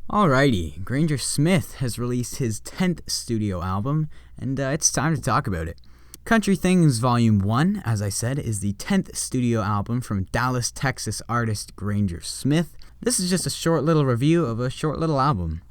Alrighty, Granger Smith has released his 10th studio album, and it's time to talk about it. Country Things Volume 1, as I said, is the 10th studio album from Dallas, Texas artist Granger Smith. This is just a short little review of a short little album.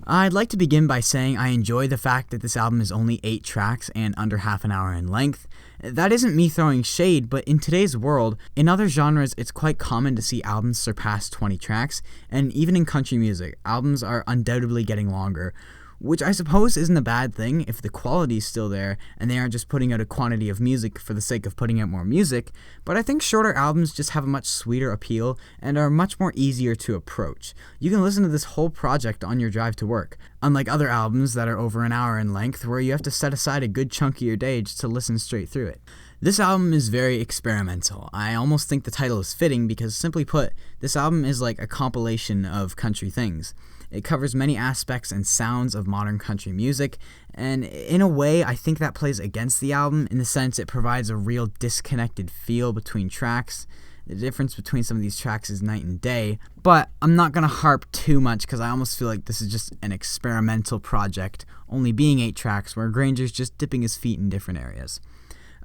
I'd like to begin by saying I enjoy the fact that this album is only 8 tracks and under half an hour in length. That isn't me throwing shade, but in today's world, in other genres, it's quite common to see albums surpass 20 tracks, and even in country music, albums are undoubtedly getting longer, which I suppose isn't a bad thing if the quality is still there and they aren't just putting out a quantity of music for the sake of putting out more music, but I think shorter albums just have a much sweeter appeal and are much more easier to approach. You can listen to this whole project on your drive to work, unlike other albums that are over an hour in length where you have to set aside a good chunk of your day just to listen straight through it. This album is very experimental. I almost think the title is fitting because, simply put, this album is like a compilation of country things. It covers many aspects and sounds of modern country music, and in a way, I think that plays against the album in the sense it provides a real disconnected feel between tracks. The difference between some of these tracks is night and day, but I'm not going to harp too much because I almost feel like this is just an experimental project, only being 8 tracks where Granger's just dipping his feet in different areas.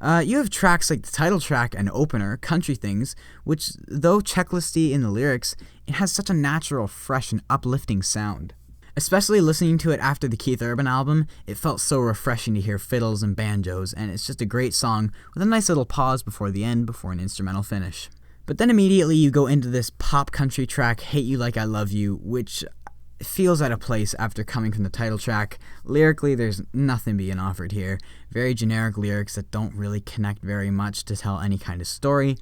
You have tracks like the title track and opener, Country Things, which, though checklisty in the lyrics, it has such a natural, fresh, and uplifting sound. Especially listening to it after the Keith Urban album, it felt so refreshing to hear fiddles and banjos, and it's just a great song with a nice little pause before the end before an instrumental finish. But then immediately you go into this pop country track, Hate You Like I Love You, which feels out of place after coming from the title track. Lyrically, there's nothing being offered here. Very generic lyrics that don't really connect very much to tell any kind of story.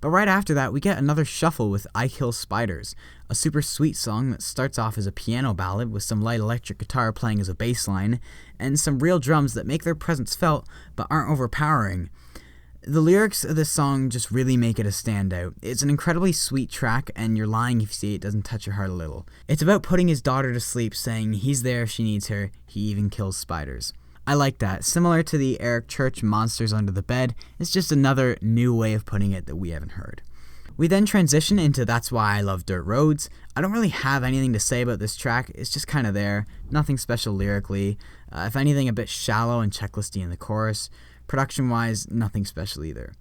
But right after that, we get another shuffle with I Kill Spiders, a super sweet song that starts off as a piano ballad with some light electric guitar playing as a bass line, and some real drums that make their presence felt but aren't overpowering. The lyrics of this song just really make it a standout. It's an incredibly sweet track, and you're lying if you say it doesn't touch your heart a little. It's about putting his daughter to sleep, saying he's there if she needs her, he even kills spiders. I like that. Similar to the Eric Church Monsters Under the Bed, it's just another new way of putting it that we haven't heard. We then transition into That's Why I Love Dirt Roads. I don't really have anything to say about this track, it's just kind of there. Nothing special lyrically. If anything, a bit shallow and checklisty in the chorus. Production-wise, nothing special either.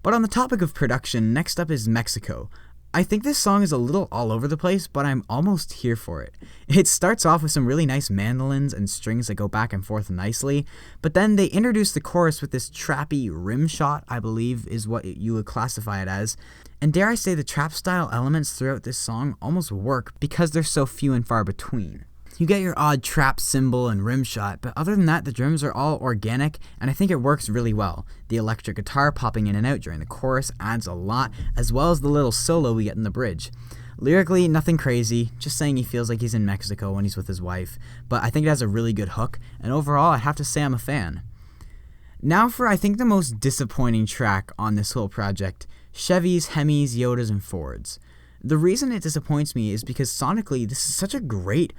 But on the topic of production, next up is Mexico. I think this song is a little all over the place, but I'm almost here for it. It starts off with some really nice mandolins and strings that go back and forth nicely, but then they introduce the chorus with this trappy rim shot, I believe is what you would classify it as. And dare I say the trap-style elements throughout this song almost work because they're so few and far between. You get your odd trap cymbal and rim shot, but other than that, the drums are all organic, and I think it works really well. The electric guitar popping in and out during the chorus adds a lot, as well as the little solo we get in the bridge. Lyrically, nothing crazy, just saying he feels like he's in Mexico when he's with his wife, but I think it has a really good hook, and overall, I have to say I'm a fan. Now for, I think, the most disappointing track on this whole project, Chevys, Hemis, Yodas, and Fords. The reason it disappoints me is because sonically, this is such a great,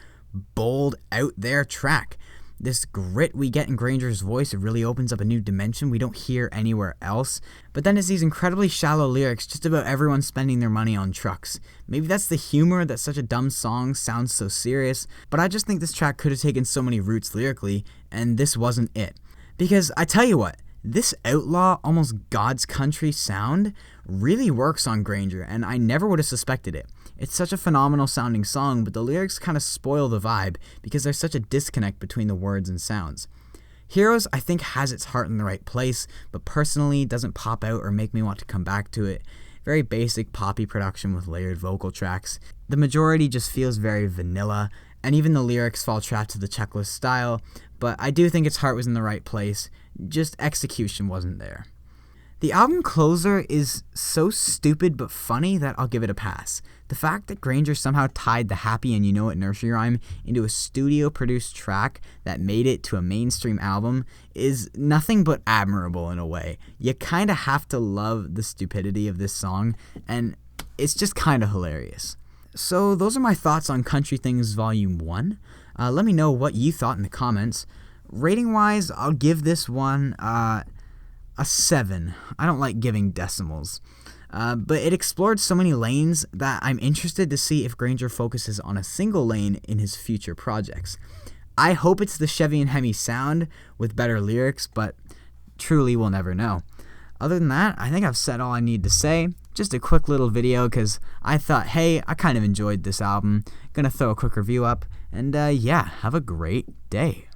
bold, out there track. This grit we get in Granger's voice, it really opens up a new dimension we don't hear anywhere else. But then it's these incredibly shallow lyrics just about everyone spending their money on trucks. Maybe that's the humor that such a dumb song sounds so serious, but I just think this track could have taken so many routes lyrically, and this wasn't it. Because I tell you what, this outlaw, almost God's country sound really works on Granger, and I never would have suspected it. It's such a phenomenal sounding song, but the lyrics kind of spoil the vibe because there's such a disconnect between the words and sounds. Heroes, I think, has its heart in the right place, but personally doesn't pop out or make me want to come back to it. Very basic poppy production with layered vocal tracks. The majority just feels very vanilla, and even the lyrics fall trapped to the checklist style, but I do think its heart was in the right place, just execution wasn't there. The album closer is so stupid but funny that I'll give it a pass. The fact that Granger somehow tied the Happy and You Know It nursery rhyme into a studio-produced track that made it to a mainstream album is nothing but admirable in a way. You kind of have to love the stupidity of this song, and it's just kind of hilarious. So those are my thoughts on Country Things Volume 1. Let me know what you thought in the comments. Rating-wise, I'll give this one a 7. I don't like giving decimals. but it explored so many lanes that I'm interested to see if Granger focuses on a single lane in his future projects. I hope it's the Chevy and Hemi sound with better lyrics, but truly we'll never know. Other than that, I think I've said all I need to say. Just a quick little video because I thought, hey, I kind of enjoyed this album. Gonna throw a quick review up, and yeah, have a great day.